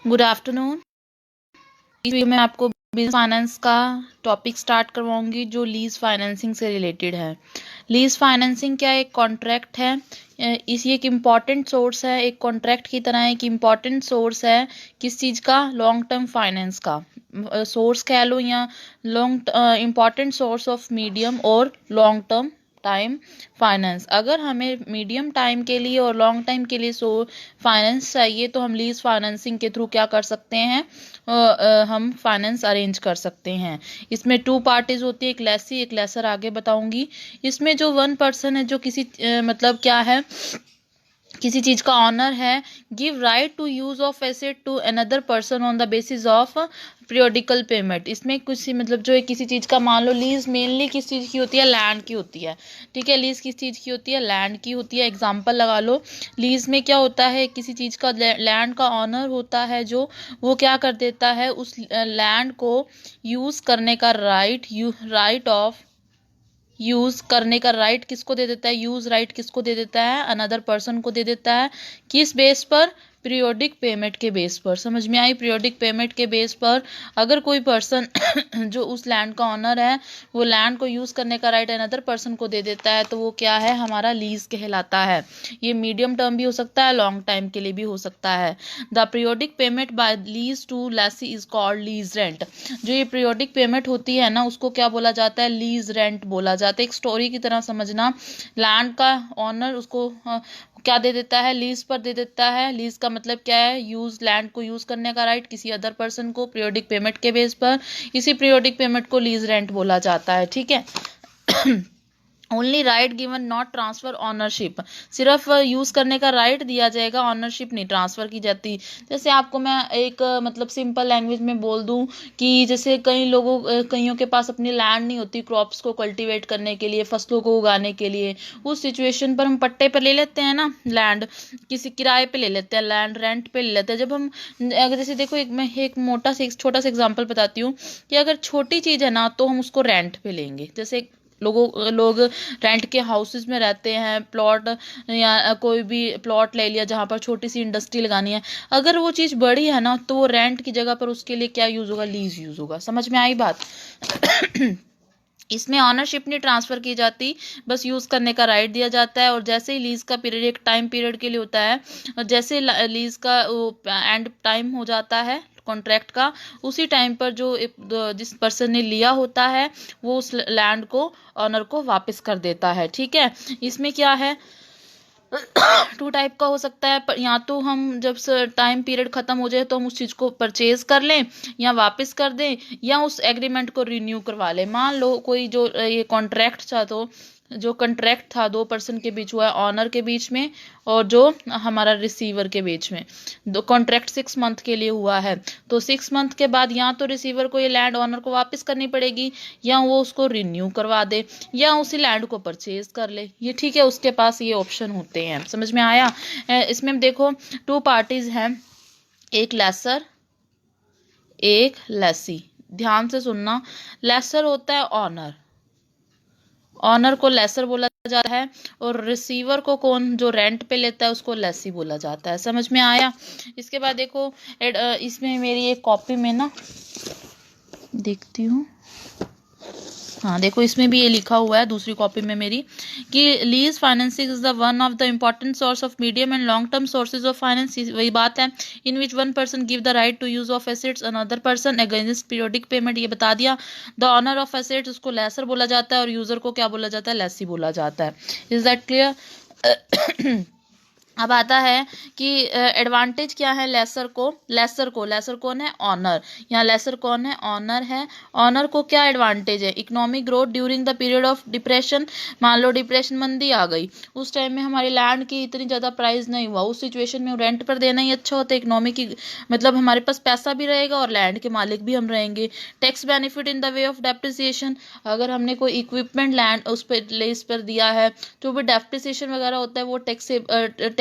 Good afternoon. इस video में आपको बिजनेस फाइनेंस का टॉपिक स्टार्ट करवाऊंगी जो लीज फाइनेंसिंग से रिलेटेड है। लीज फाइनेंसिंग क्या एक कॉन्ट्रैक्ट है, इस एक इम्पॉर्टेंट सोर्स है, एक कॉन्ट्रैक्ट की तरह एक इम्पॉर्टेंट सोर्स है किस चीज़ का, लॉन्ग टर्म फाइनेंस का सोर्स कह लो, या long important source of medium और लॉन्ग टर्म टाइम फाइनेंस। अगर हमें मीडियम टाइम के लिए और लॉन्ग टाइम के लिए फाइनेंस चाहिए तो हम लीज फाइनेंसिंग के थ्रू क्या कर सकते हैं, हम फाइनेंस अरेंज कर सकते हैं। इसमें 2 पार्टीज होती है, एक लेसी एक लेसर, आगे बताऊंगी। इसमें जो 1 पर्सन है जो किसी मतलब क्या है, किसी चीज का ऑनर है, give right to use of asset to another person on the basis of periodical payment. इसमें कुछ मतलब जो है किसी चीज का, मान लो लीज मेनली किस चीज की होती है, लैंड की होती है। ठीक है, लीज किस चीज की होती है, लैंड की होती है। एग्जांपल लगा लो, लीज में क्या होता है, किसी चीज का लैंड का ऑनर होता है जो वो क्या कर देता है, उस लैंड को यूज करने का राइट ऑफ यूज करने का राइट किसको दे देता है, यूज राइट किसको दे देता है, अनदर पर्सन को दे देता है। किस बेस पर, पीरियोडिक पेमेंट के बेस पर। समझ में आई, पीरियोडिक पेमेंट के बेस पर अगर कोई पर्सन जो उस लैंड का ऑनर है वो लैंड को यूज करने का राइट अनदर पर्सन को दे देता है तो वो क्या है, हमारा लीज कहलाता है। ये मीडियम टर्म भी हो सकता है, लॉन्ग टाइम के लिए भी हो सकता है। The periodic payment by lease to lessee is called lease rent. जो ये पीरियोडिक पेमेंट होती है ना, उसको क्या बोला जाता है, लीज रेंट बोला जाता है। एक स्टोरी की तरह समझना, लैंड का ऑनर उसको क्या दे देता है, लीज पर दे देता है। लीज का मतलब क्या है, यूज, लैंड को यूज करने का राइट किसी अदर पर्सन को पीरियोडिक पेमेंट के बेस पर। इसी पीरियोडिक पेमेंट को लीज रेंट बोला जाता है। ठीक है। Only right given not transfer ownership. सिर्फ यूज करने का राइट दिया जाएगा, ऑनरशिप नहीं ट्रांसफर की जाती। जैसे आपको मैं एक मतलब सिंपल लैंग्वेज में बोल दूं कि जैसे कईयों के पास अपनी लैंड नहीं होती क्रॉप्स को कल्टीवेट करने के लिए, फसलों को उगाने के लिए। उस सिचुएशन पर हम पट्टे पर ले लेते हैं ना लैंड, किसी किराए पे ले लेते हैं, लैंड रेंट पे ले लेते हैं। जब हम अगर जैसे देखो, मैं एक छोटा सा एग्जाम्पल बताती हूँ कि अगर छोटी चीज है ना तो हम उसको रेंट पे लेंगे। जैसे लोग रेंट के हाउसेस में रहते हैं, प्लॉट या कोई भी प्लॉट ले लिया जहाँ पर छोटी सी इंडस्ट्री लगानी है। अगर वो चीज़ बड़ी है ना तो वो रेंट की जगह पर उसके लिए क्या यूज़ होगा, लीज यूज़ होगा। समझ में आई बात। इसमें ऑनरशिप नहीं ट्रांसफर की जाती, बस यूज करने का राइट दिया जाता है। और जैसे ही लीज का पीरियड एक टाइम पीरियड के लिए होता है, और जैसे लीज का एंड टाइम हो जाता है कॉन्ट्रैक्ट का, उसी टाइम पर जिस पर्सन ने लिया होता है वो उस लैंड को, ऑनर को वापस कर देता है। ठीक है। इसमें क्या है, 2 टाइप का हो सकता है, या तो हम जब टाइम पीरियड खत्म हो जाए तो हम उस चीज को परचेज कर लें या वापस कर दें, या उस एग्रीमेंट को रिन्यू करवा लें। मान लो कोई जो ये कॉन्ट्रैक्ट था, तो जो कॉन्ट्रैक्ट था 2 पर्सन के बीच हुआ है, ऑनर के बीच में और जो हमारा रिसीवर के बीच में। दो कॉन्ट्रैक्ट 6 मंथ के लिए हुआ है, तो 6 मंथ के बाद या तो रिसीवर को ये लैंड ऑनर को वापस करनी पड़ेगी, या वो उसको रिन्यू करवा दे, या उसी लैंड को परचेज कर ले। ये ठीक है, उसके पास ये ऑप्शन होते हैं। समझ में आया। इसमें देखो 2 पार्टीज हैं, एक लेसर एक लेसी। ध्यान से सुनना, लेसर होता है ऑनर, ऑनर को लेसर बोला जाता है, और रिसीवर को कौन, जो रेंट पे लेता है उसको लेसी बोला जाता है। समझ में आया। इसके बाद देखो इसमें मेरी एक कॉपी में ना देखती हूँ, हाँ देखो इसमें भी ये लिखा हुआ है दूसरी कॉपी में मेरी, कि lease financing is the one of the important source of medium and long term sources of finance. वही बात है, in which 1 person give the right to use of assets another person against periodic payment. ये बता दिया। The owner of assets उसको lessor बोला जाता है, और यूजर को क्या बोला जाता है, लेसी बोला जाता है। Is that clear. अब आता है कि एडवांटेज क्या है लेसर को, लेसर कौन है, ऑनर। यहाँ लेसर कौन है, ऑनर है। ऑनर को क्या एडवांटेज है, economic growth during the period of depression. मान लो डिप्रेशन मंदी आ गई, उस टाइम में हमारी लैंड की इतनी ज़्यादा प्राइस नहीं हुआ, उस सिचुएशन में रेंट पर देना ही अच्छा होता है। इकोनॉमी की मतलब हमारे पास पैसा भी रहेगा और लैंड के मालिक भी हम रहेंगे। Tax benefit in the way of depreciation. अगर हमने कोई इक्विपमेंट लैंड उस पर लीज पर दिया है, जो भी डेप्रिसिएशन वगैरह होता है वो टैक्स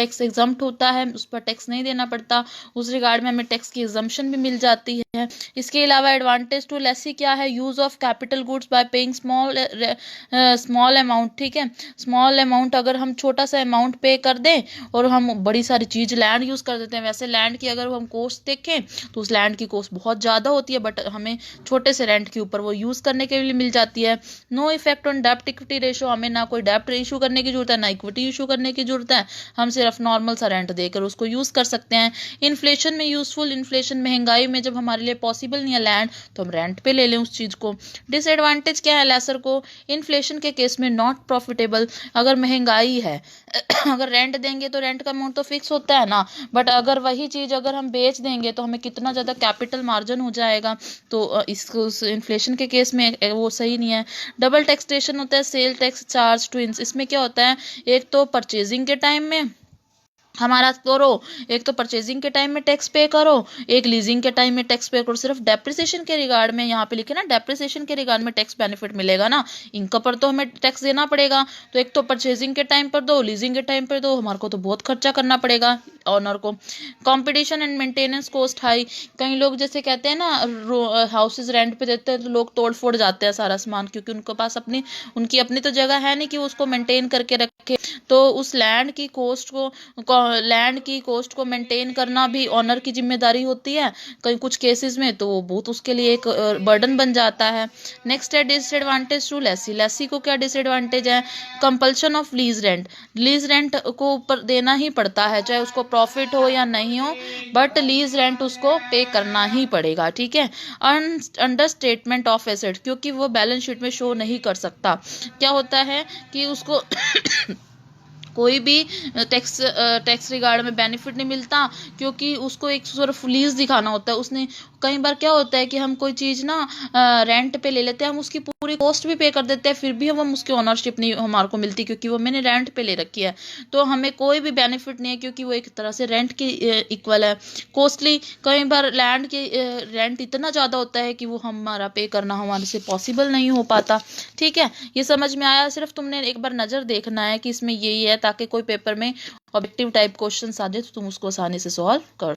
टैक्स एग्जम्प्ट होता है, उस पर टैक्स नहीं देना पड़ता, उस रिगार्ड में हमें टैक्स की एग्जम्पशन भी मिल जाती है। इसके अलावा एडवांटेज टू लेसी क्या है, use of capital goods by paying small amount, ठीक है, स्मॉल अमाउंट, अगर हम छोटा सा अमाउंट पे कर दें और हम बड़ी सारी चीज लैंड यूज कर देते हैं, वैसे लैंड की अगर हम कॉस्ट देखें तो उस लैंड की कॉस्ट बहुत ज्यादा होती है, बट हमें छोटे से रेंट के ऊपर वो यूज करने के लिए मिल जाती है। नो इफेक्ट ऑन डेप्ट इक्विटी रेशो, हमें ना कोई डेप्ट इशू करने की जरूरत है, ना इक्विटी इशू करने की जरूरत है, हम सिर्फ नॉर्मल सा रेंट देकर उसको यूज कर सकते हैं। इन्फ्लेशन में यूजफुल, इन्फ्लेशन महंगाई में जब हमारे लिए पॉसिबल नहीं है लैंड, तो हम रेंट पे ले लें उस चीज को। डिसएडवांटेज क्या है लेसर को, इन्फ्लेशन के केस में नॉट प्रॉफिटेबल, अगर महंगाई है अगर रेंट देंगे तो रेंट का अमाउंट तो फिक्स होता है ना, बट अगर वही चीज अगर हम बेच देंगे तो हमें कितना ज्यादा कैपिटल मार्जिन हो जाएगा, तो इसको इन्फ्लेशन के केस में वो सही नहीं है। डबल टैक्सेशन होता है, सेल टैक्स चार्ज ट्विंस, इसमें क्या होता है, एक तो परचेजिंग के टाइम में हमारा करो, एक तो परचेजिंग के टाइम में टैक्स पे करो, एक लीजिंग के टाइम में टैक्स पे करो। सिर्फ डेप्रिसिएशन के रिगार्ड में यहाँ पे लिखे ना, डेप्रिसिएशन के रिगार्ड में टैक्स बेनिफिट मिलेगा ना, इनका पर तो हमें टैक्स देना पड़ेगा। तो एक तो परचेजिंग के टाइम पर दो, लीजिंग के टाइम पर दो, हमारे को तो बहुत खर्चा करना पड़ेगा ऑनर को। Competition and maintenance cost high, कई लोग जैसे कहते हैं ना हाउसेज रेंट पे देते हैं तो लोग तोड़ फोड़ जाते हैं सारा सामान, क्योंकि उनके पास उनकी अपनी तो जगह है नहीं कि वो उसको मेंटेन करके रखे, तो उस लैंड की कॉस्ट को मेंटेन करना भी ऑनर की जिम्मेदारी होती है कई कुछ केसेस में, तो वो बहुत उसके लिए एक बर्डन बन जाता है। नेक्स्ट है डिसएडवांटेज टू लेसी, लेसी को क्या डिसएडवांटेज है, compulsion of lease rent, lease rent को ऊपर देना ही पड़ता है, चाहे उसको प्रॉफिट हो या नहीं हो, बट लीज रेंट उसको पे करना ही पड़ेगा, ठीक है। अंडर स्टेटमेंट ऑफ एसेट, क्योंकि वो बैलेंस शीट में शो नहीं कर सकता, क्या होता है कि उसको कोई भी टैक्स रिगार्ड में बेनिफिट नहीं मिलता, क्योंकि उसको एक सिर्फ लीज दिखाना होता है उसने। कई बार क्या होता है कि हम कोई चीज़ ना रेंट पे ले लेते हैं, हम उसकी पूरी कॉस्ट भी पे कर देते हैं, फिर भी हम उसकी ओनरशिप नहीं हमारे को मिलती, क्योंकि वो मैंने रेंट पे ले रखी है, तो हमें कोई भी बेनिफिट नहीं है, क्योंकि वो एक तरह से रेंट की इक्वल है। कॉस्टली, कई बार लैंड के रेंट इतना ज़्यादा होता है कि वो हमारा पे करना हमारे से पॉसिबल नहीं हो पाता, ठीक है। ये समझ में आया, सिर्फ तुमने एक बार नज़र देखना है कि इसमें यही है, ताकि कोई पेपर में ऑब्जेक्टिव टाइप क्वेश्चन आ जाए तो तुम उसको आसानी से सॉल्व कर